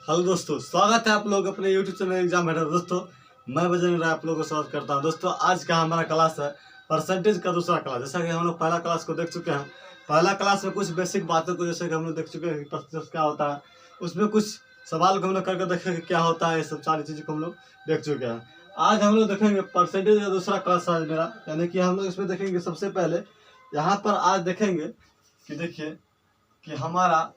Hello दोस्तों, स्वागत है आप लोग अपने YouTube चैनल एग्जाम हेडर। दोस्तों मैं बजरंग राय आप लोगों को स्वागत करता हूं। दोस्तों आज का हमारा क्लास है परसेंटेज का दूसरा क्लास। जैसा कि हम लोग पहला क्लास को देख चुके हैं, पहला क्लास में कुछ बेसिक बातों को जैसे कि हम लोग देख चुके हैं कि परसेंटेज क्या होता है, उसमें कुछ सवाल को हम लोग करके देखें कि क्या होता है। ये सब सारी चीज़ें को हम लोग देख चुके हैं। आज हम लोग देखेंगे परसेंटेज का दूसरा क्लास आज मेरा, यानी कि हम लोग इसमें देखेंगे सबसे पहले यहाँ पर आज देखेंगे कि देखिए कि हमारा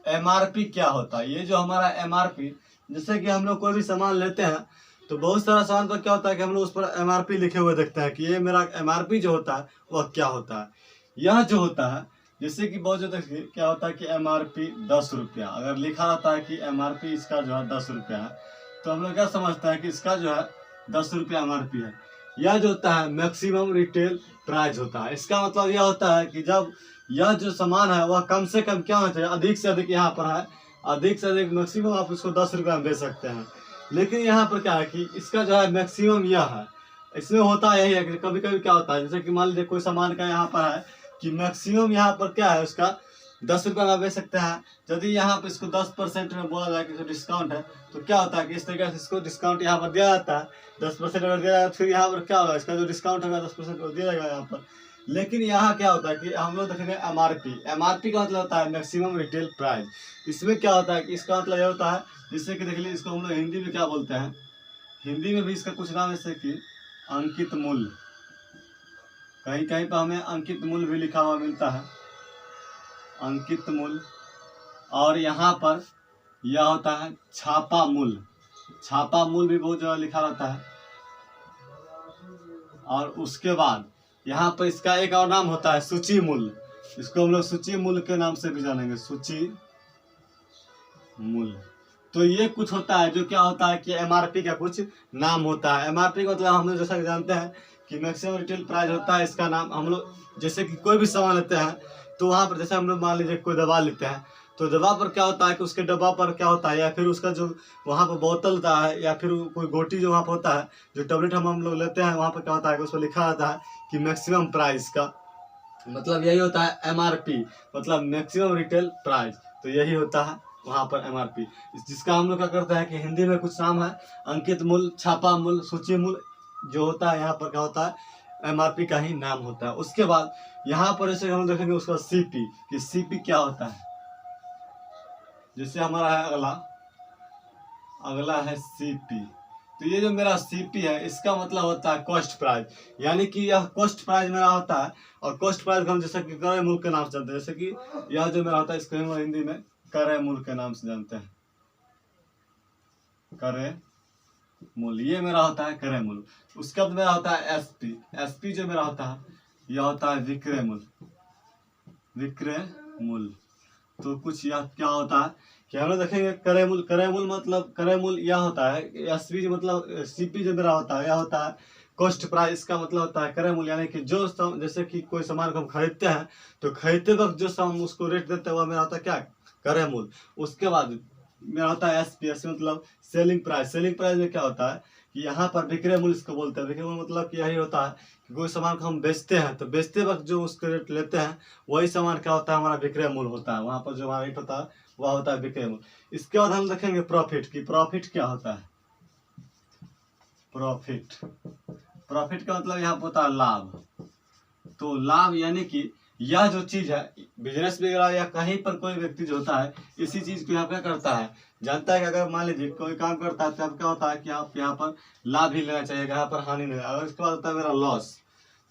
एमआरपी क्या होता है। ये जो हमारा एमआरपी, जैसे कि हम लोग कोई भी सामान लेते हैं तो बहुत सारा सामान पर क्या होता है कि हम लोग उस पर एमआरपी लिखे हुए देखते हैं कि ये मेरा एमआरपी जो होता है वह क्या होता है। यह जो होता है जैसे कि बहुत ज़्यादा क्या होता है कि एमआरपी 10 रुपया अगर लिखा रहता है कि एमआरपी इसका जो है 10 रुपया है, तो हम लोग क्या समझते हैं कि इसका जो है 10 रुपया एमआरपी है। यह जो होता है मैक्सिमम रिटेल प्राइस होता है। इसका मतलब यह होता है कि जब यह जो सामान है वह कम से कम क्या होना चाहिए, अधिक से अधिक यहाँ पर है, अधिक से अधिक मैक्सिमम आप इसको 10 रुपये में बेच सकते हैं। लेकिन यहाँ पर क्या है कि इसका जो है मैक्सिमम यह है। इसमें होता यही है कि कभी कभी क्या होता है, जैसे कि मान लीजिए कोई सामान का यहाँ पर है कि मैक्सिमम यहाँ पर क्या है उसका 10 रुपये में बेच सकते हैं। यदि यहाँ पर इसको 10% में बोला जाए कि डिस्काउंट है, तो क्या होता है कि इस तरीके से इसको डिस्काउंट यहाँ पर दिया जाता है। 10% अगर दिया जाए फिर यहाँ पर क्या होगा, इसका जो डिस्काउंट होगा 10% दिया जाएगा यहाँ पर। लेकिन यहाँ क्या होता है कि हम लोग देखेंगे एमआरपी। एमआरपी का मतलब होता है मैक्सिमम रिटेल प्राइस। इसमें क्या होता है कि इसका मतलब यह होता है, जिससे कि देख लीजिए इसको हम लोग हिंदी में क्या बोलते हैं, हिंदी में भी इसका कुछ नाम जैसे कि अंकित मूल्य। कहीं कहीं पर हमें अंकित मूल्य भी लिखा हुआ मिलता है, अंकित मूल्य। और यहाँ पर यह होता है छापा मूल्य। छापा मूल्य भी बहुत जगह लिखा रहता है। और उसके बाद यहाँ पर इसका एक और नाम होता है सूची मूल्य। इसको हम लोग सूची मूल्य के नाम से भी जानेंगे, सूची मूल्य। तो ये कुछ होता है जो क्या होता है कि एमआरपी का कुछ नाम होता है। एमआरपी का मतलब हम लोग जैसा कि जानते हैं कि मैक्सिमम रिटेल प्राइस होता है। इसका नाम हम लोग जैसे कि कोई भी सामान लेते हैं तो वहाँ पर जैसे हम लोग मान लीजिए कोई दवा लेते हैं तो दवा पर क्या होता है कि उसके डब्बा पर क्या होता है, या फिर उसका जो वहाँ पर बोतल होता है, या फिर कोई गोटी जो वहाँ पर होता है, जो टेबलेट हम लोग लेते हैं, वहाँ पर क्या होता है कि उस पर लिखा रहता है कि मैक्सिमम प्राइस का मतलब यही होता है एमआरपी, मतलब मैक्सिमम रिटेल प्राइस। तो यही होता है वहाँ पर एमआरपी, जिसका हम लोग क्या करते हैं कि हिंदी में कुछ नाम है अंकित मूल्य, छापा मूल्य, सूची मूल्य जो होता है। यहाँ पर क्या होता है एमआरपी का ही नाम होता है। उसके बाद यहाँ पर जैसे हम देखेंगे उसका सीपी, कि सीपी क्या होता है। जैसे हमारा है अगला है सीपी। तो ये जो मेरा सीपी है इसका मतलब होता है कॉस्ट प्राइस, यानी कि यह कॉस्ट प्राइस मेरा होता है। और कॉस्ट प्राइस को हम जैसे कि क्रय मूल्य के नाम से जानते हैं। जैसे कि यह जो मेरा होता है इसको हम हिंदी में क्रय मूल्य के नाम से जानते हैं, क्रय मूल्य। ये मेरा होता है क्रय मूल्य। उसके बाद मेरा होता है एसपी। एसपी जो मेरा होता है यह होता है विक्रय मूल्य, विक्रय मूल्य। तो कुछ यह क्या होता है कि हम लोग देखेंगे क्रय मूल्य। क्रय मूल्य मतलब क्रय मूल्य यह होता है। एसपी जो मतलब सीपी जो मेरा होता है यह होता है कॉस्ट प्राइस। इसका मतलब होता है क्रय मूल्य, यानी कि जो जैसे कि कोई सामान को हम खरीदते हैं तो खरीदते वक्त जो हम उसको रेट देते हैं वह मेरा होता है क्या, क्रय मूल्य। उसके बाद मेरा होता है एसपी। एसपी मतलब सेलिंग प्राइस। सेलिंग प्राइस में क्या होता है कि यहाँ पर विक्रय मूल्य इसको बोलते हैं। विक्रय मूल्य मतलब कि यही होता है कि कोई सामान को हम बेचते हैं तो बेचते वक्त जो उसका रेट लेते हैं वही सामान क्या होता है हमारा विक्रय मूल्य होता है। वहाँ पर जो हमारा रेट होता है वह होता है विक्रय मूल्य। इसके बाद हम देखेंगे प्रॉफिट की। प्रॉफिट क्या होता है, प्रॉफिट। प्रॉफिट का मतलब यहाँ पर होता है लाभ। तो लाभ यानी कि यह जो चीज है बिजनेस वगैरह या कहीं पर कोई व्यक्ति जो होता है इसी चीज को यहाँ क्या करता है, जानता है कि अगर मान लीजिए कोई काम करता है तो अब क्या होता है कि आप यहाँ पर लाभ ही लेना चाहिए, यहाँ पर हानि नहीं। अगर इसके बाद होता है मेरा लॉस।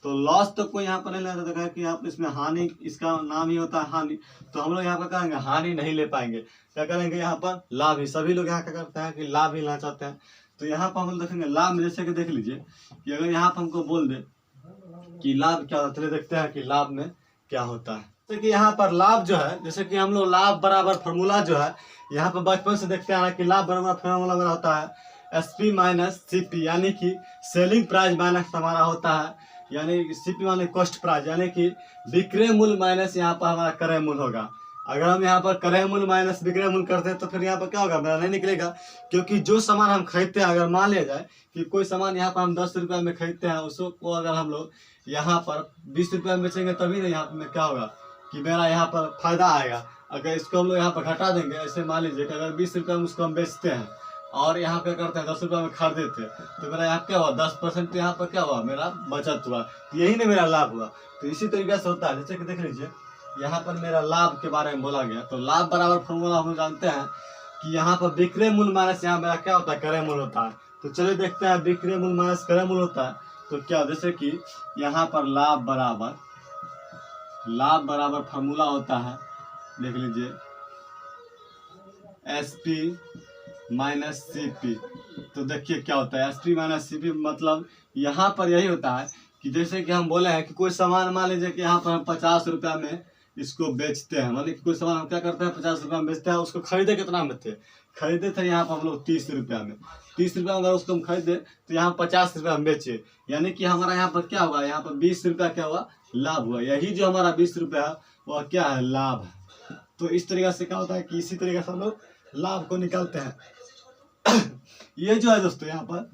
तो लॉस तो कोई यहाँ पर नहीं लेना चाहता कि आप इसमें हानि, इसका नाम ही होता है हानि। तो हम लोग यहाँ पर कहेंगे हानि नहीं ले पाएंगे, क्या करेंगे यहाँ पर लाभ ही। सभी लोग यहाँ क्या करते हैं कि लाभ ही लेना चाहते हैं। तो यहाँ पर हम लोग देखेंगे लाभ में जैसे कि देख लीजिए कि अगर यहाँ पर हमको बोल दे कि लाभ क्या होता है, चलिए देखते हैं कि लाभ में क्या होता है। जैसे कि यहाँ पर लाभ जो है, जैसे कि हम लोग लाभ बराबर फॉर्मूला जो है यहाँ पर बचपन से देखते आ रहे हैं कि लाभ बराबर फॉर्मूला मेरा होता है एसपी माइनस सीपी, यानी कि सेलिंग प्राइस माइनस हमारा होता है, यानी सीपी माने कॉस्ट प्राइस, यानी कि विक्रय मूल्य माइनस यहाँ पर हमारा क्रय मूल्य होगा। अगर हम यहाँ पर क्रय मूल्य माइनस विक्रय मूल्य करते हैं तो फिर यहाँ पर क्या होगा, मेरा नहीं निकलेगा। क्योंकि जो सामान हम खरीदते हैं, अगर मान लिया जाए कि कोई सामान यहाँ पर हम 10 रुपये में खरीदते हैं, उसको अगर हम लोग यहाँ पर 20 रुपये में बेचेंगे तभी ना यहाँ पर क्या होगा कि मेरा यहाँ पर फायदा आएगा। अगर इसको हम लोग यहाँ पर घटा देंगे, ऐसे मान लीजिए कि अगर 20 रुपये में उसको हम बेचते हैं और यहाँ पे करते हैं 10 रुपये में खरीदे थे, तो मेरा यहाँ क्या हुआ 10% यहाँ पर क्या हुआ मेरा बचत हुआ, तो यही ना मेरा लाभ हुआ। तो इसी तरीके से होता है, जैसे कि देख लीजिए यहाँ पर मेरा लाभ के बारे में बोला गया, तो लाभ बराबर फॉर्मूला हम जानते हैं कि यहाँ पर विक्रय मूल्य माइनस यहाँ मेरा क्या होता है क्रय मूल्य होता है। तो चलिए देखते हैं विक्रय मूल्य माइनस क्रय मूल्य होता है तो क्या, जैसे कि यहाँ पर लाभ बराबर फॉर्मूला होता है, देख लीजिए SP माइनस CP। तो देखिए क्या होता है SP माइनस CP, मतलब यहाँ पर यही होता है कि जैसे कि हम बोले हैं कि कोई सामान मान लीजिए कि यहाँ पर हम 50 रुपया में इसको बेचते हैं, मतलब कोई सामान हम क्या करते हैं 50 रुपया में बेचते हैं, उसको खरीदे कितना में थे, खरीदे थे यहाँ पर हम लोग 30 रुपया में। 30 रुपया में अगर उसको हम खरीदे तो यहाँ 50 रुपया में बेचे, यानी कि हमारा यहाँ पर क्या होगा, यहाँ पर 20 रुपया क्या हुआ लाभ हुआ। यही जो हमारा 20 रुपया है वह क्या है लाभ है। तो इस तरीके से क्या होता है कि इसी तरीके से हम लोग लाभ को निकालते हैं। ये जो है दोस्तों यहाँ पर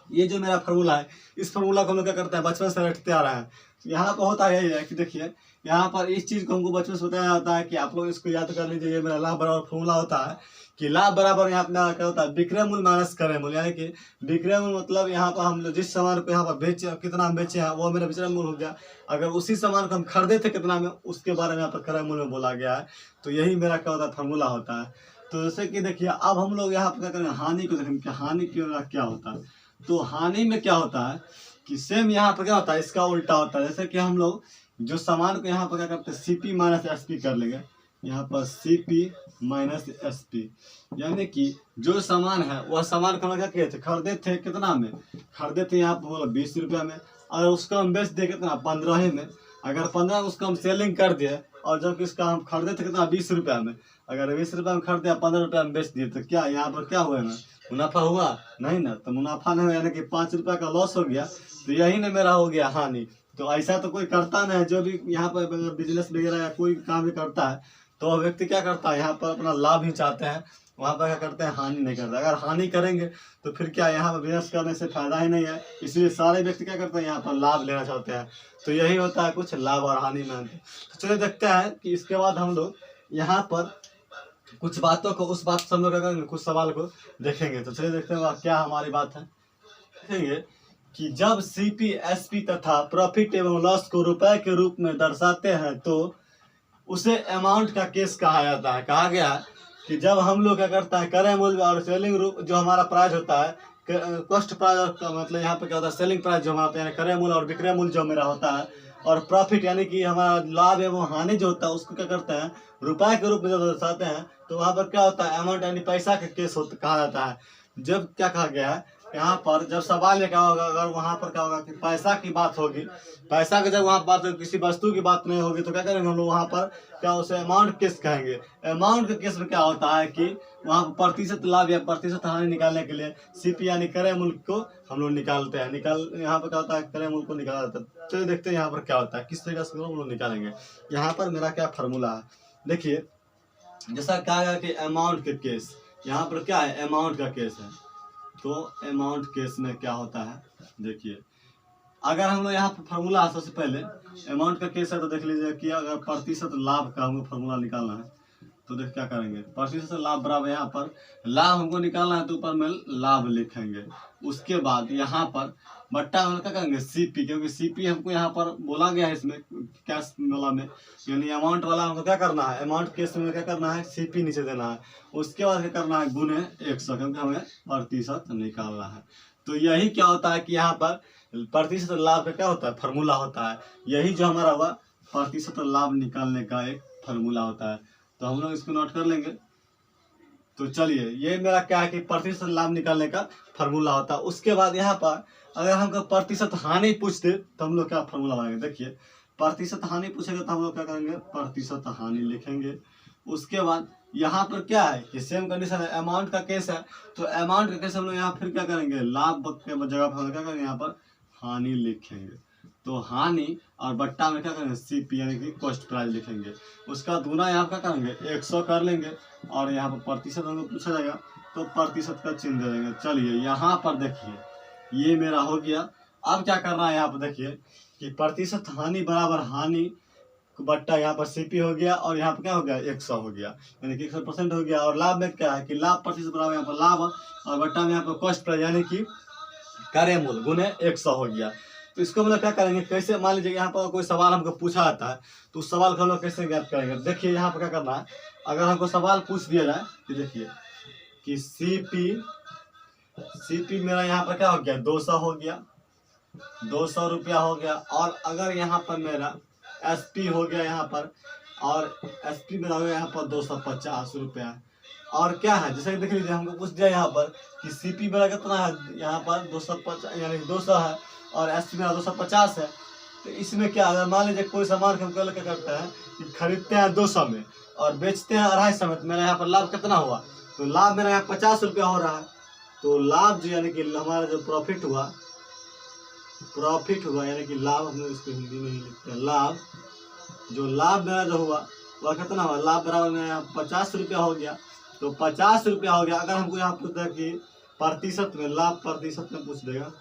ये जो मेरा फार्मूला है, इस फार्मूला को हम लोग क्या करते हैं बचपन से रटते आ रहे हैं। यहाँ पर होता यही है कि देखिए यहाँ पर इस चीज़ को हमको बचपन से बताया जाता है कि आप लोग इसको याद कर लीजिए। ये मेरा लाभ बराबर फार्मूला होता है कि लाभ बराबर यहाँ पर क्या होता है विक्रय मूल्य माइनस क्रय मूल्य, यानी कि विक्रय मूल्य मतलब यहाँ पर हम लोग जिस सामान को यहाँ पर बेचे कितना हम बेचे हैं वो मेरा विक्रय मूल्य हो गया। अगर उसी सामान को हम खरीदे थे कितना में, उसके बारे में यहाँ पर क्रय मूल्य में बोला गया है। तो यही मेरा क्या होता है फार्मूला होता है। तो जैसे कि देखिए अब हम लोग यहाँ पर क्या करेंगे हानि को देखेंगे कि हानि क्या होता है। तो हानि में क्या होता है कि सेम यहाँ पर क्या होता है इसका उल्टा होता है। जैसे कि हम लोग जो सामान को यहाँ पर क्या करते हैं CP माइनस SP कर लेंगे, यहाँ पर CP माइनस SP, यानी कि जो सामान है वह सामान को हम क्या किए थे खरीदे थे कितना में, खरीदे थे यहाँ पर बोला 20 रुपया में, और उसको हम बेच दिए कितना 15 में। अगर 15 में उसको हम सेलिंग कर दिए और जब इसका हम खरीदे थे कितना 20 रुपया में, अगर 20 रुपया में खरीदे 15 रुपया में बेच दिए तो क्या यहाँ पर क्या हुआ ना मुनाफा हुआ नहीं ना। तो मुनाफा नहीं हुआ यानी कि 5 रुपया का लॉस हो गया। तो यही ना मेरा हो गया हानि। तो ऐसा तो कोई करता नहीं है, जो भी यहाँ पर बिजनेस वगैरह या कोई काम भी करता है तो वह व्यक्ति क्या करता है यहाँ पर अपना लाभ ही चाहते हैं, वहाँ पर क्या करते हैं हानि नहीं करते। अगर हानि करेंगे तो फिर क्या यहाँ पर बिजनेस करने से फायदा ही नहीं है। इसलिए सारे व्यक्ति क्या करते हैं यहाँ पर लाभ लेना चाहते हैं। तो यही होता है कुछ लाभ और हानि में। तो चलिए देखते हैं कि इसके बाद हम लोग यहाँ पर कुछ बातों को उस बात से हम लोग क्या करेंगे कुछ सवाल को देखेंगे। तो चलिए देखते हैं क्या हमारी बात है। देखेंगे कि जब CP SP तथा प्रॉफिट एवं लॉस को रुपए के रूप में दर्शाते हैं तो उसे अमाउंट का केस कहा जाता है। कहा गया कि जब हम लोग क्या करता है क्रय मूल्य और सेलिंग रूप जो हमारा प्राइस होता है, कॉस्ट प्राइस का मतलब यहाँ पे क्या होता है सेलिंग प्राइस जो हमारा है क्रय मूल्य और विक्रय मूल्य जो मेरा होता है, और प्रॉफिट यानी कि हमारा लाभ एवं हानि जो होता है उसको क्या करते हैं रुपए के रूप में जब दर्शाते हैं तो वहाँ पर क्या होता है अमाउंट यानी पैसा का केस कहा जाता है। जब क्या कहा गया है यहाँ पर जब सवाल ये क्या होगा, अगर वहाँ पर क्या होगा कि पैसा की बात होगी, पैसा की जब वहाँ बात होगी किसी वस्तु की बात नहीं होगी तो क्या करेंगे हम लोग वहाँ पर क्या उसे अमाउंट केस कहेंगे। अमाउंट के केस में क्या होता है कि वहाँ पर प्रतिशत लाभ या प्रतिशत हानि निकालने के लिए CP यानी क्रय मूल्य को हम लोग निकालते हैं। यहाँ पर क्या होता है क्रय मूल्य को निकाला जाता है। चलिए देखते हैं यहाँ पर क्या होता है किस तरीके से हम लोग निकालेंगे। यहाँ पर मेरा क्या फार्मूला है, देखिए जैसा कहा गया कि अमाउंट के केस, यहाँ पर क्या है अमाउंट का केस है। तो अमाउंट केस में क्या होता है, देखिए अगर हम लोग यहाँ पर फार्मूला है सबसे पहले अमाउंट का केस है तो देख लीजिए कि अगर प्रतिशत लाभ का हमको फार्मूला निकालना है तो देख क्या करेंगे प्रतिशत लाभ बराबर यहाँ पर लाभ हमको निकालना है तो ऊपर में लाभ लिखेंगे। उसके बाद यहाँ पर बट्टा हम क्या करेंगे CP, क्योंकि CP हमको यहाँ पर बोला गया है इसमें कैश वाला में, यानी अमाउंट वाला हमको क्या करना है अमाउंट केस में क्या करना है CP नीचे देना है। उसके बाद क्या करना है गुने 100, क्योंकि हमें प्रतिशत निकालना है। तो यही क्या होता है कि यहाँ पर प्रतिशत लाभ का क्या होता है फार्मूला होता है। यही जो हमारा हुआ प्रतिशत लाभ निकालने का एक फार्मूला होता है। तो हम लोग इसको नोट कर लेंगे। तो चलिए ये मेरा क्या है कि प्रतिशत लाभ निकालने का फार्मूला होता है। उसके बाद यहाँ पर अगर हमको प्रतिशत हानि पूछते तो हम लोग क्या फार्मूला बनाएंगे, देखिए प्रतिशत हानि पूछेगा तो हम लोग क्या करेंगे प्रतिशत हानि लिखेंगे। उसके बाद यहाँ पर क्या है कि सेम कंडीशन है अमाउंट का केस है तो अमाउंट का केस हम लोग यहाँ फिर क्या करेंगे लाभ के जगह पर हम क्या करेंगे यहाँ पर हानि लिखेंगे। तो हानि और बट्टा में क्या करेंगे CP यानी कि कॉस्ट प्राइस लिखेंगे। उसका दूना यहाँ क्या करेंगे 100 कर लेंगे और यहाँ पर प्रतिशत हमको पूछा जाएगा तो प्रतिशत का चिन्ह दे देंगे। चलिए यहाँ पर देखिए ये मेरा हो गया। अब क्या करना है यहाँ पर देखिए कि प्रतिशत हानि बराबर हानि बट्टा यहाँ पर सीपी हो गया और यहाँ पर क्या हो गया 100 हो गया, यानी कि 100% हो गया। और लाभ में क्या है कि लाभ प्रतिशत बराबर यहाँ पर लाभ और बट्टा में यहाँ पर कॉस्ट प्राइस यानी कि कार्य मूल गुने 100 हो गया। तो इसको हम लोग क्या करेंगे, कैसे मान लीजिए यहाँ पर कोई सवाल हमको पूछा जाता है तो उस सवाल को हम लोग कैसे ज्ञात करेंगे। देखिए यहाँ पर क्या करना है, अगर हमको सवाल पूछ दिया जाए तो देखिए कि सीपी मेरा यहाँ पर क्या हो गया 200 हो गया, 200 रुपया हो गया। और अगर यहाँ पर मेरा एसपी हो गया यहाँ पर, और एसपी मेरा हो गया यहाँ पर 250 रुपया। और क्या है जैसे देख लीजिए हमको पूछ दिया यहाँ पर कि सीपी मेरा कितना है, यहाँ पर 250 यानी 200 है और एसपी मेरा 250 है। तो इसमें क्या अगर मान लीजिए कोई सामान हम क्या करता है कि खरीदते हैं 200 में और बेचते हैं 250 में, तो मेरा यहाँ पर लाभ कितना हुआ, तो लाभ मेरा यहाँ 50 रुपया हो रहा है। तो लाभ जो यानी कि हमारा जो प्रॉफिट हुआ यानी कि लाभ, हम लोग इसको हिंदी में ही लिखते हैं लाभ, जो लाभ मेरा जो हुआ वह कितना हुआ, लाभ बराबर मेरा यहाँ 50 रुपया हो गया। तो 50 रुपया हो गया। अगर हमको यहाँ पूछता है कि प्रतिशत में, लाभ प्रतिशत में पूछ देगा,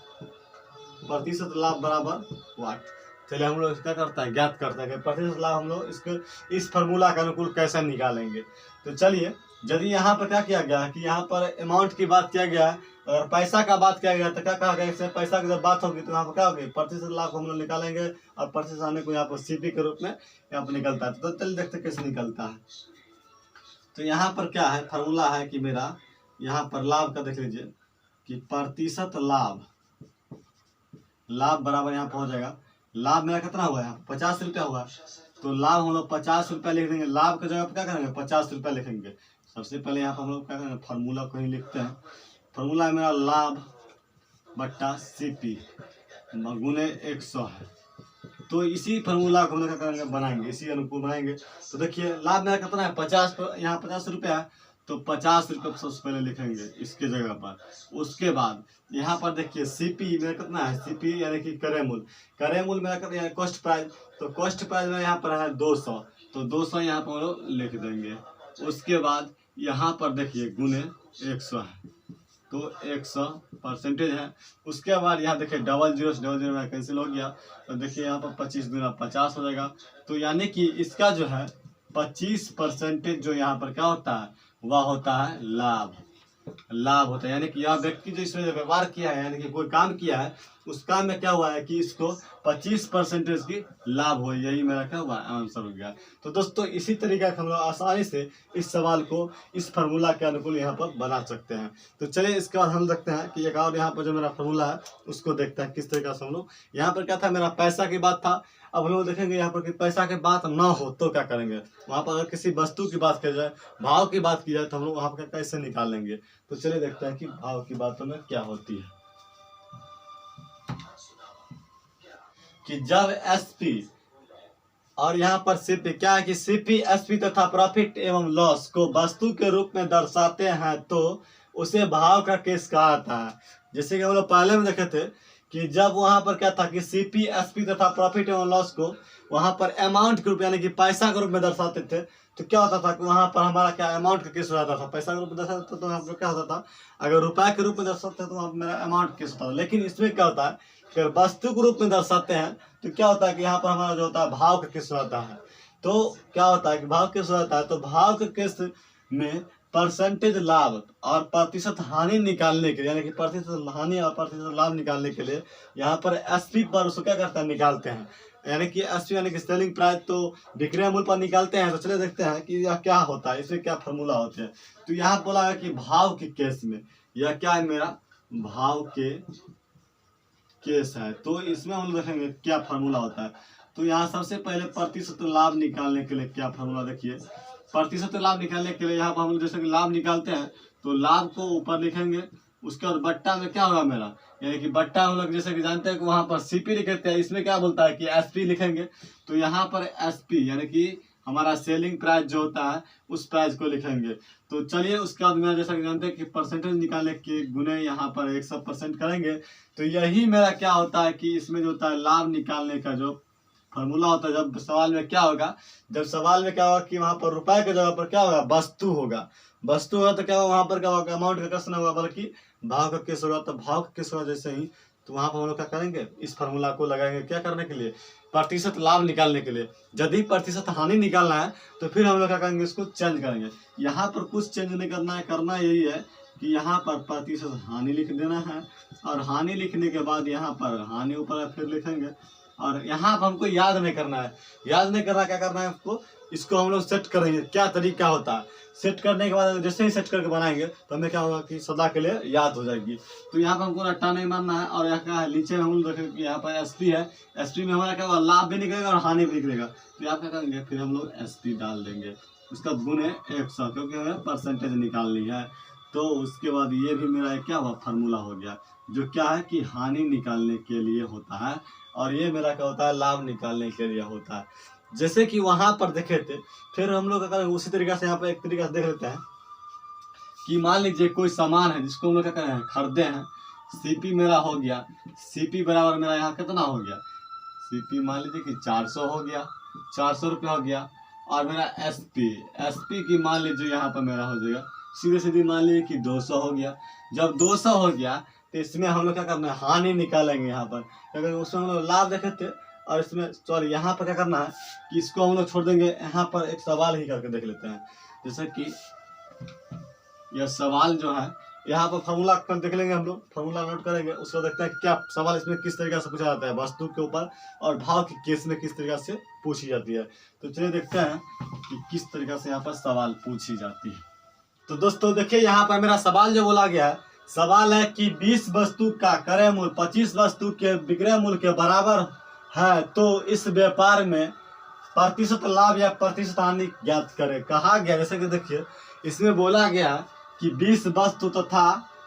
प्रतिशत लाभ बराबर वाट। चलिए हम लोग क्या करता है ज्ञात करते हैं कि प्रतिशत लाभ हम लोग इसको इस फार्मूला के अनुकूल कैसे निकालेंगे। तो चलिए यदि यहाँ पर क्या किया गया कि यहाँ पर अमाउंट की बात किया गया, अगर पैसा का बात किया गया तो क्या कहा गया, इससे पैसा की जब बात होगी तो यहाँ पर क्या होगी प्रतिशत लाभ को हम लोग निकालेंगे और प्रतिशत आने को यहाँ पर सीपी के रूप में यहाँ पर निकलता है। तो चलिए देखते कैसे निकलता है। तो यहाँ पर क्या है फार्मूला है कि मेरा यहाँ पर लाभ का देख लीजिए कि प्रतिशत लाभ बराबर यहाँ पर हो जाएगा, लाभ मेरा कितना हुआ है 50 रुपया हुआ, तो लाभ हम लोग 50 रुपया लिख देंगे। लाभ की जगह पर क्या करेंगे 50 रुपया लिखेंगे। सबसे पहले यहाँ पर हम लोग क्या करेंगे फार्मूला को ही लिखते हैं। फार्मूला है मेरा लाभ बट्टा सीपी गुने 100 है। तो इसी फार्मूला को हम लोग क्या करेंगे बनाएंगे, इसी अनुकूल बनाएंगे। तो देखिए लाभ मेरा कितना है 50, यहाँ 50 रुपया है तो 50 रुपये सबसे पहले लिखेंगे इसके जगह पर। उसके बाद यहाँ पर देखिए सीपी मेरा कितना है, सीपी यानी कि क्रय मूल मेरा कितना है कॉस्ट प्राइस, तो कॉस्ट प्राइस में यहाँ पर है 200, तो 200 यहाँ पर हम लोग लिख देंगे। उसके बाद यहाँ पर देखिए गुने 100 है तो 100% है। उसके बाद यहाँ देखिए डबल जीरो में कैंसिल हो गया, तो देखिए यहाँ पर 25 गुना 50 हो जाएगा। तो यानी कि इसका जो है 25% जो यहाँ पर क्या होता है वह होता है लाभ होता है। यानी कि यह व्यक्ति जो इसमें व्यवहार किया है यानी कि कोई काम किया है उस काम में क्या हुआ है कि इसको 25% की लाभ हो, यही मेरा क्या हुआ आंसर हो गया। तो दोस्तों इसी तरीके से हम लोग आसानी से इस सवाल को इस फार्मूला के अनुकूल यहाँ पर बना सकते हैं। तो चलिए इसके बाद हम देखते हैं कि एक और यहाँ पर जो मेरा फार्मूला है उसको देखते हैं किस तरीके से हम लोग। यहाँ पर क्या था मेरा पैसा की बात था, अब हम लोग देखेंगे यहाँ पर कि पैसा की बात ना हो तो क्या करेंगे। वहाँ पर अगर किसी वस्तु की बात की जाए, भाव की बात की जाए तो हम लोग वहाँ पर कैसे निकालेंगे। तो चलिए देखते हैं कि भाव की बातों में क्या होती है। कि जब एसपी और यहाँ पर सीपी क्या है कि सीपी एसपी तथा प्रॉफिट एवं लॉस को वस्तु के रूप में दर्शाते हैं तो उसे भाव का केस कहा जाता है। जैसे कि हम लोग पहले में देखे थे कि जब वहाँ पर क्या था कि सीपी एसपी तथा प्रॉफिट एवं लॉस को वहाँ पर अमाउंट के रूप यानी कि पैसा के रूप में दर्शाते थे तो क्या होता था कि वहाँ पर हमारा क्या अमाउंट का केस हो जाता था। पैसा के रूप में दर्शाते तो यहाँ पर क्या होता था, अगर रुपये के रूप में दर्शाते तो वहाँ पर मेरा अमाउंट केस होता था। लेकिन इसमें क्या होता है कि अगर वस्तु के रूप में दर्शाते हैं तो क्या होता है कि यहाँ पर हमारा जो होता है भाव का केस होता है। तो क्या होता है कि भाव केस होता है, तो भाव के केस में परसेंटेज लाभ और प्रतिशत हानि निकालने के लिए यानी कि प्रतिशत हानि और प्रतिशत लाभ निकालने के लिए यहाँ पर एसपी पर उसको क्या करते हैं निकालते हैं, यानी कि एसपी यानी कि सेलिंग प्राइस तो विक्रय मूल्य पर निकालते हैं। तो चलिए देखते हैं कि यह क्या होता है, इसमें क्या फार्मूला होते हैं। तो यहाँ बोला है कि भाव के केस में यह क्या है मेरा भाव के केस है, तो इसमें हम देखेंगे क्या फार्मूला होता है। तो यहाँ सबसे पहले प्रतिशत लाभ निकालने के लिए क्या फार्मूला देखिए, प्रतिशत लाभ निकालने के लिए यहाँ पर हम लोग जैसे कि लाभ निकालते हैं तो लाभ को ऊपर लिखेंगे। उसके बाद बट्टा में क्या होगा मेरा, यानी कि बट्टा हम लोग जैसे कि जानते हैं कि वहाँ पर सीपी लिखते हैं, इसमें क्या बोलता है कि एसपी लिखेंगे। तो यहाँ पर एसपी यानी कि हमारा सेलिंग प्राइस जो होता है उस प्राइस को लिखेंगे। तो चलिए उसके बाद मैं जैसा कि जानते हैं कि परसेंटेज निकालने के गुने यहाँ पर 100% करेंगे। तो यही मेरा क्या होता है कि इसमें जो होता है लाभ निकालने का जो फार्मूला होता है। जब सवाल में क्या होगा, जब सवाल में क्या होगा कि वहाँ पर रुपए की जगह पर क्या होगा वस्तु होगा तो क्या होगा वहाँ पर क्या होगा अमाउंट का केस नहीं होगा बल्कि भाव का केस होगा। तो भाव का केस होगा जैसे ही तो वहाँ पर हम लोग क्या करेंगे इस फार्मूला को लगाएंगे क्या करने के लिए प्रतिशत लाभ निकालने के लिए। यदि प्रतिशत हानि निकालना है तो फिर हम लोग क्या करेंगे, इसको चेंज करेंगे। यहाँ पर कुछ चेंज नहीं करना है, करना यही है कि यहाँ पर प्रतिशत हानि लिख देना है, और हानि लिखने के बाद यहाँ पर हानि ऊपर फिर लिखेंगे, और यहाँ पर हमको याद नहीं करना है। याद नहीं करना, क्या करना है इसको हम लोग सेट करेंगे। क्या तरीका होता है, सेट करने के बाद जैसे ही सेट करके बनाएंगे तो हमें क्या होगा कि सदा के लिए याद हो जाएगी। तो यहाँ पर हमको रट्टा नहीं मारना है। और यहाँ क्या है, नीचे हम लोग देखेंगे कि यहाँ पर एसपी है, एसपी में हमारा क्या होगा, लाभ भी निकलेगा और हानि भी निकलेगा। तो यहाँ क्या करेंगे, फिर हम लोग एसपी डाल देंगे, उसका गुण है 100, क्योंकि हमें परसेंटेज निकालनी है। तो उसके बाद ये भी मेरा क्या हुआ, फार्मूला हो गया, जो क्या है कि हानि निकालने के लिए होता है, और ये मेरा क्या होता है, लाभ निकालने के लिए होता है। जैसे कि वहां पर देखे थे, फिर हम लोग अगर उसी तरीके से यहाँ पर एक तरीका से देख लेते हैं कि मान लीजिए कोई सामान है जिसको हम लोग क्या कर रहे हैं, खरीदे हैं। सीपी मेरा हो गया, सीपी बराबर मेरा यहाँ कितना हो गया, सीपी मान लीजिए कि 400 हो गया, 400 रुपया हो गया। और मेरा एसपी, एसपी की मान लीजिए यहाँ पर मेरा हो जाएगा सीधे सीधे मान लीजिए कि 200 हो गया। जब 200 हो गया तो इसमें हम लोग क्या करना है, हानि निकालेंगे यहाँ पर, क्योंकि उसमें हम लोग लाभ देखे थे। और इसमें सॉरी यहाँ पर क्या करना है कि इसको हम लोग छोड़ देंगे। यहाँ पर एक सवाल ही करके देख लेते हैं, जैसे कि यह सवाल जो है, यहाँ पर फॉर्मूला देख लेंगे हम लोग, फॉर्मूला नोट करेंगे, उसको देखते हैं क्या सवाल इसमें किस तरीके से पूछा जाता है, वस्तु के ऊपर और भाव के केस में किस तरीके से पूछी जाती है। तो चलिए देखते हैं कि किस तरीके से यहाँ पर सवाल पूछी जाती है। तो दोस्तों देखिए, यहाँ पर मेरा सवाल जो बोला गया है, सवाल है कि 20 वस्तु का क्रय मूल्य 25 वस्तु के विक्रय मूल्य के बराबर है, तो इस व्यापार में प्रतिशत लाभ या प्रतिशत हानि ज्ञात करें। कहा गया, जैसे कि देखिए इसमें बोला गया कि 20 वस्तु तथा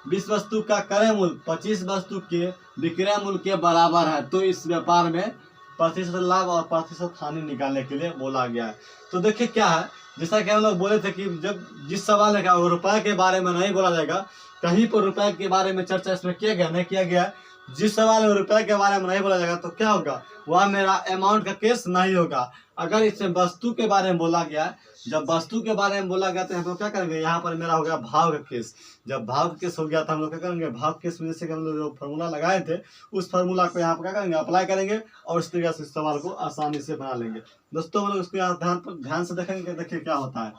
20 वस्तु का क्रय मूल्य 25 वस्तु के विक्रय मूल्य के बराबर है, तो इस व्यापार में प्रतिशत लाभ और प्रतिशत हानि निकालने के लिए बोला गया है। तो देखिए क्या है, जैसा कि हम लोग बोले थे कि जब जिस सवाल है वो रुपए के बारे में नहीं बोला जाएगा, कहीं पर रुपए के बारे में चर्चा इसमें किया गया नहीं किया गया। जिस सवाल में रुपए के बारे में नहीं बोला जाएगा तो क्या होगा, वह मेरा अमाउंट का केस नहीं होगा। अगर इसमें वस्तु के बारे में बोला गया, जब वस्तु के बारे में बोला गया तो हम लोग क्या करेंगे, यहाँ पर मेरा हो गया भाव का केस। जब भाव का केस हो गया तो हम लोग क्या करेंगे, भाव केस में जैसे कि हम लोग जो फार्मूला लगाए थे उस फार्मूला को यहाँ पर क्या करेंगे, अप्लाई करेंगे, और इस तरीके से इस सवाल को आसानी से बना लेंगे। दोस्तों हम लोग उसको ध्यान से देखेंगे, देखिए क्या होता है।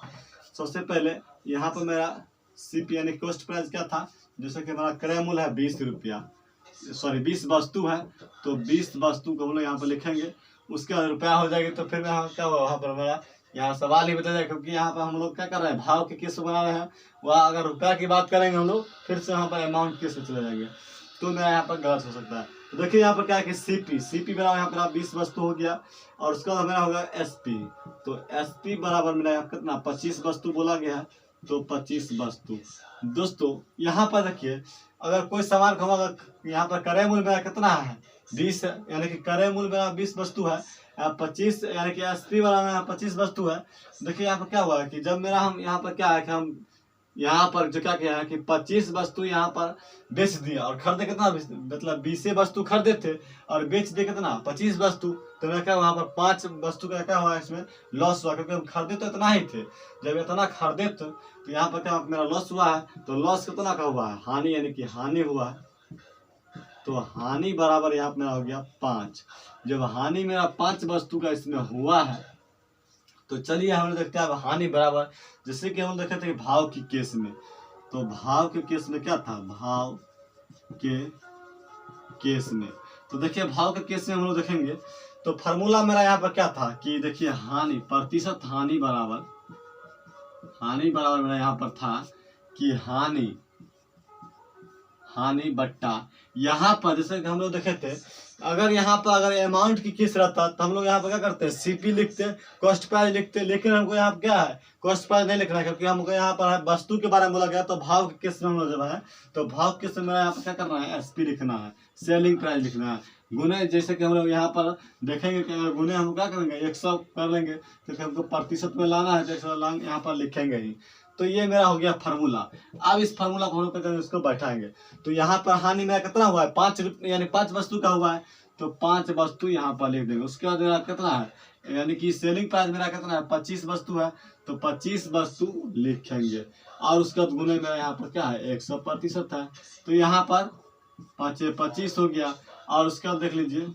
सबसे पहले यहाँ पर मेरा सीपी यानी कॉस्ट प्राइस क्या था, जैसे कि हमारा क्रय मूल्य है 20 रुपया, सॉरी 20 वस्तु है, तो 20 वस्तु को हम लोग यहाँ पर लिखेंगे, उसके बाद रुपया हो जाएगी। तो फिर यहाँ क्या हुआ, वहाँ पर मेरा यहाँ सवाल ही बता जाए, क्योंकि यहाँ पर हम लोग क्या कर रहे हैं, भाव के केस बना रहे हैं। वह अगर रुपया की बात करेंगे हम लोग, फिर से यहाँ पर अमाउंट केस चले जाएंगे, तो मेरा यहाँ पर गलत हो सकता है। तो देखिए यहाँ पर क्या है कि सीपी बराबर यहाँ पर 20 वस्तु हो गया, और उसका मेरा होगा एसपी। तो एसपी बराबर मेरा यहाँ कितना 25 वस्तु बोला गया है, तो 25 वस्तु। दोस्तों यहाँ पर देखिए, अगर कोई सवाल को अगर यहाँ पर क्रय मूल्य मेरा कितना है 20 है, यानी कि क्रय मूल्य मेरा 20 वस्तु है, 25 यानी कि एसपी वाला मेरा 25 वस्तु है। देखिए यहाँ पर क्या हुआ है कि जब मेरा हम यहाँ पर क्या है कि हम यहाँ पर जो क्या किया है कि 25 वस्तु यहाँ पर बेच दिया, और खरीदे कितना, मतलब 20 वस्तु खरीदे थे और बेच दिए कितना 25 वस्तु। तो मेरा क्या वहाँ पर 5 वस्तु का क्या हुआ, इसमें लॉस हुआ, क्योंकि हम खरीदे तो इतना ही थे। जब इतना खरीदे तो यहाँ पर क्या मेरा लॉस हुआ है, तो लॉस कितना का हुआ है, हानि, यानी कि हानि हुआ है। तो हानि बराबर यहाँ पर मेरा हो गया 5। जब हानि मेरा 5 वस्तु का इसमें हुआ है, तो चलिए हम लोग देखते हैं अब हानि बराबर, जैसे कि हम देखे थे भाव की केस में। तो भाव के केस में क्या था, भाव के केस में, तो देखिए भाव के केस में हम लोग देखेंगे तो फार्मूला मेरा यहाँ पर क्या था कि देखिए हानि प्रतिशत हानि बराबर मेरा यहाँ पर था कि हानि बट्टा, यहाँ पर जैसे कि हम लोग देखे थे, अगर यहाँ पर अगर अमाउंट की केस रहता तो हम लोग यहाँ पर क्या करते हैं, सीपी लिखते, कॉस्ट प्राइस लिखते, लेकिन हमको यहाँ पर क्या है, कॉस्ट प्राइस नहीं लिखना है, क्योंकि हमको यहाँ पर वस्तु के बारे में बोला गया। तो भाव के केस में हम लोग जब है, तो भाव के केस में मेरा यहाँ पर क्या करना है, एसपी लिखना है, सेलिंग प्राइस लिखना है। गुने जैसे कि हम लोग यहाँ पर देखेंगे कि अगर गुने हम क्या करेंगे 100 कर लेंगे, क्योंकि हमको प्रतिशत में लाना है, तो 100 यहाँ पर लिखेंगे ही। तो ये मेरा हो गया फार्मूला। अब इस फार्मूला को हम लोग इसको बैठाएंगे, तो यहाँ पर हानि मेरा कितना हुआ है, 5 यानी 5 वस्तु का हुआ है, तो 5 वस्तु यहाँ पर लिख देंगे। उसके बाद मेरा कितना है, यानी कि सेलिंग प्राइस मेरा कितना है, 25 वस्तु है, तो 25 वस्तु लिखेंगे, और उसके बाद गुने मेरा यहाँ पर क्या है 100% है, तो यहाँ पर 5 25 हो गया। और उसके बाद देख लीजिए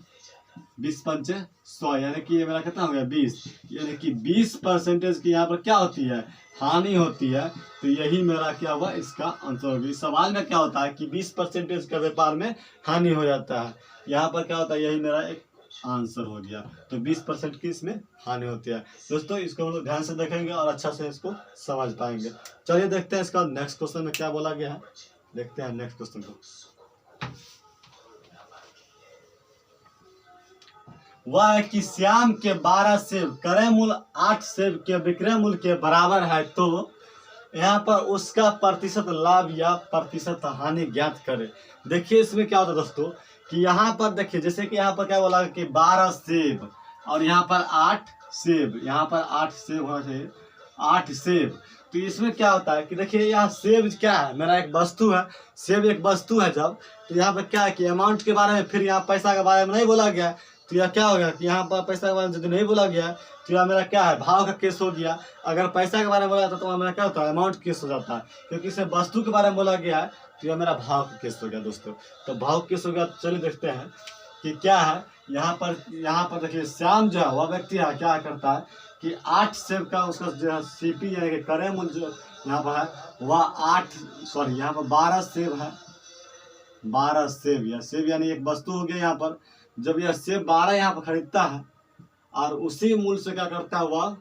20 पंचे 100, यानी कि ये मेरा कितना हो गया 20, यानी कि 20% की यहाँ पर क्या होती है, हानि होती है। तो यही मेरा क्या हुआ, इसका आंसर होगा। इस सवाल में क्या होता है कि 20% का व्यापार में हानि हो जाता है, यहाँ पर क्या होता है, यही मेरा एक आंसर हो गया। तो 20% की इसमें हानि होती है। दोस्तों इसको हम लोग ध्यान से देखेंगे और अच्छा से इसको समझ पाएंगे। चलिए देखते हैं इसका नेक्स्ट क्वेश्चन में क्या बोला गया है। देखते हैं नेक्स्ट क्वेश्चन को। वह है कि श्याम के 12 सेब क्रय मूल्य 8 सेब के विक्रय मूल्य के बराबर है, तो यहाँ पर उसका प्रतिशत लाभ या प्रतिशत हानि ज्ञात करे। देखिए इसमें क्या होता है दोस्तों कि यहाँ पर देखिए, जैसे कि यहाँ पर क्या बोला कि 12 सेब और यहाँ पर 8 सेब, यहाँ पर 8 सेब होना चाहिए, 8 सेब। तो इसमें क्या होता है कि देखिए यहाँ सेब क्या है, मेरा एक वस्तु है, सेब एक वस्तु है। जब तो यहाँ पर क्या है कि अमाउंट के बारे में, फिर यहाँ पैसा के बारे में नहीं बोला गया, तो यह क्या हो गया कि यहाँ पर पैसा के बारे में यदि नहीं बोला गया तो यह मेरा क्या है, भाव का केस हो गया। अगर पैसा के बारे में बोला जाता तो मेरा क्या होता है, अमाउंट केस हो जाता है। क्योंकि इसे वस्तु के बारे में बोला गया है तो यह मेरा भाव का केस हो गया दोस्तों। तो भाव केस हो गया। चलिए देखते हैं कि क्या है यहाँ पर देखिए श्याम जो है वह व्यक्ति है, क्या करता है कि 8 सेब का उसका जो है सीपी यानी कि क्रय मूल्य जो यहाँ पर है वह यहाँ पर 12 सेब है, 12 सेब, या सेब यानी एक वस्तु हो गया। यहाँ पर जब यह सेब 12 यहाँ पर खरीदता है और उसी मूल्य से क्या करता है, वह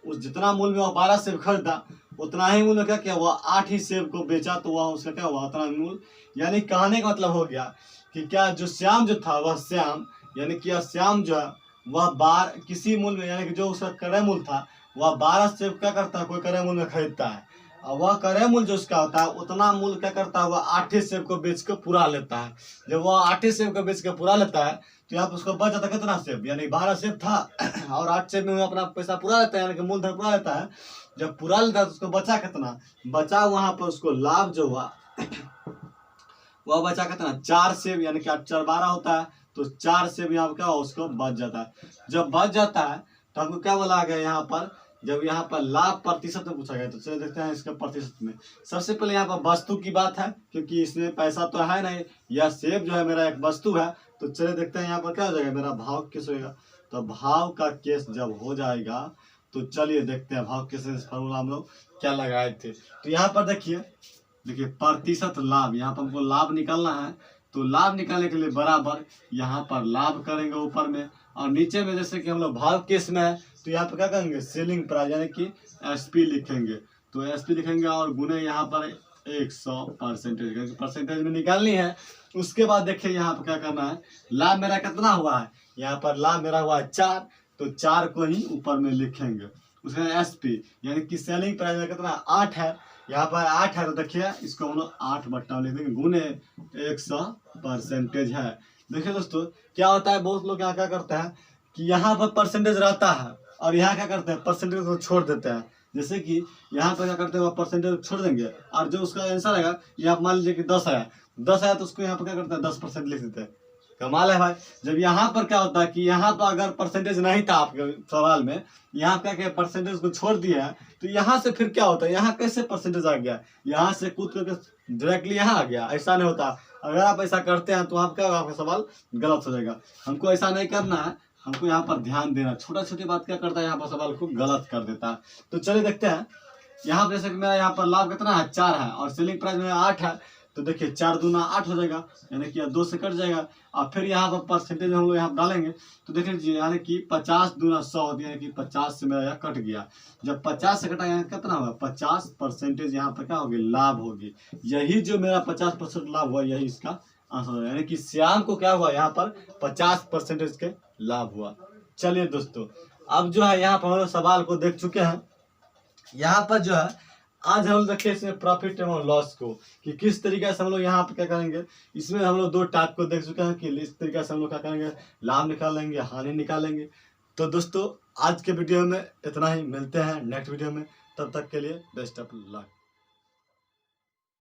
उस जितना मूल्य में वह 12 सेब खरीदा उतना ही मूल्य क्या किया, वह 8 ही सेब को बेचा, तो वह उसका क्या हुआ, उतना मूल्य। यानी कहने का मतलब हो गया कि क्या जो श्याम जो था वह श्याम, यानी कि श्याम जो है वह किसी मूल्य में, यानी कि जो उसका क्रय मूल्य था वह 12 सेब क्या करता है, कोई क्रय मूल्य में खरीदता है, और वह क्रय मूल्य जो उसका होता है उतना मूल्य क्या करता है, वह 8 सेब को बेच कर पूरा लेता है। जब वह 8 सेब को बेच कर पूरा लेता है तो यहाँ पर उसको बच जाता है कितना सेब, यानी 12 सेब था और 8 सेब में वो अपना पैसा पूरा लेता है, यानी कि मूलधन पूरा लेता है। जब पूरा लेता है तो उसको बचा कितना, बचा वहां पर उसको लाभ जो हुआ वह बचा कितना, 4 सेब, यानी कि 8 4 12 होता है, तो 4 सेब यहाँ पर क्या हुआ, उसको बच जाता है। जब बच जाता है तो हमको क्या बोला गया यहाँ पर, जब यहाँ पर लाभ प्रतिशत में पूछा गया, तो चलिए देखते हैं इसका प्रतिशत में। सबसे पहले यहाँ पर वस्तु की बात है, क्योंकि इसमें पैसा तो है नहीं, यह सेब जो है मेरा एक वस्तु है। तो चलिए देखते हैं यहाँ पर क्या हो जाएगा, मेरा भाव केस होगा। तो भाव का केस जब हो जाएगा तो चलिए देखते हैं भाव केस फॉर्मूला हम लोग क्या लगाए थे। तो यहाँ पर देखिए प्रतिशत लाभ, यहाँ पर हमको लाभ निकालना है। तो लाभ निकालने के लिए बराबर यहाँ पर लाभ करेंगे ऊपर में, और नीचे में जैसे कि हम लोग भाव केस में है तो यहाँ पर क्या करेंगे, सेलिंग प्राइस यानी कि एसपी लिखेंगे। तो एसपी लिखेंगे और गुने यहाँ पर 100%, परसेंटेज में निकालनी है। उसके बाद देखिए यहाँ पर क्या करना है, लाभ मेरा कितना हुआ है, यहाँ पर लाभ मेरा हुआ है 4, तो 4 को ही ऊपर में लिखेंगे। उसके एसपी यानी कि सेलिंग प्राइस में कितना 8 है, यहाँ पर 8 है, तो देखिए इसको हम लोग 8 बट्टा लिख देंगे, गुने 100% है। देखिए दोस्तों क्या होता है, बहुत लोग यहाँ क्या करते हैं कि यहाँ पर परसेंटेज रहता है और यहाँ क्या करते हैं, परसेंटेज को छोड़ देते हैं। जैसे कि यहाँ पर क्या करते हैं, वह परसेंटेज छोड़ देंगे और जो उसका आंसर आएगा, यहाँ मान लीजिए कि 10 आया तो उसको यहाँ पर क्या करते हैं 10% लिख देते हैं। कमाल है भाई। जब यहाँ पर क्या होता है कि यहाँ पर अगर परसेंटेज नहीं था आपके सवाल में, यहाँ क्या परसेंटेज को छोड़ दिया है, तो यहाँ से फिर क्या होता है, यहाँ कैसे परसेंटेज आ गया, यहाँ से कूद करके डायरेक्टली यहाँ आ गया, ऐसा नहीं होता। अगर आप ऐसा करते हैं तो आप क्या होगा, आपका सवाल गलत हो जाएगा। हमको ऐसा नहीं करना है, हमको यहाँ पर ध्यान देना। छोटा छोटी बात क्या करता है, यहाँ पर सवाल को गलत कर देता है। तो चलिए देखते हैं यहाँ पर, जैसे कि मेरा यहाँ पर लाभ कितना है 4 है और सेलिंग प्राइस में 8 है, तो देखिए 4 दूना 8 हो जाएगा, यानी कि 2 से कट जाएगा। और फिर यहाँ पर परसेंटेज हम लोग यहाँ डालेंगे तो देखिए यानी कि 50 दूना 100 होती है, यानी कि 50 से मेरा यह कट गया। जब 50 से कटा यहाँ कितना होगा, 50% यहाँ पर क्या होगी, लाभ होगी। यही जो मेरा 50% लाभ हुआ, यही इसका आंसर होगा। यानी कि श्याम को क्या हुआ, यहाँ पर 50% के लाभ हुआ। चलिए दोस्तों अब जो है यहाँ पर हम लोग सवाल को देख चुके हैं। यहाँ पर जो है आज हम लोग देखिए इसमें प्रॉफिट एवं लॉस को कि किस तरीके से हम लोग यहाँ पे क्या करेंगे। इसमें हम लोग 2 टाइप को देख चुके हैं कि इस तरीके से हम लोग क्या करेंगे, लाभ निकालेंगे, हानि निकालेंगे। तो दोस्तों आज के वीडियो में इतना ही, मिलते हैं नेक्स्ट वीडियो में, तब तक के लिए बेस्ट ऑफ लक।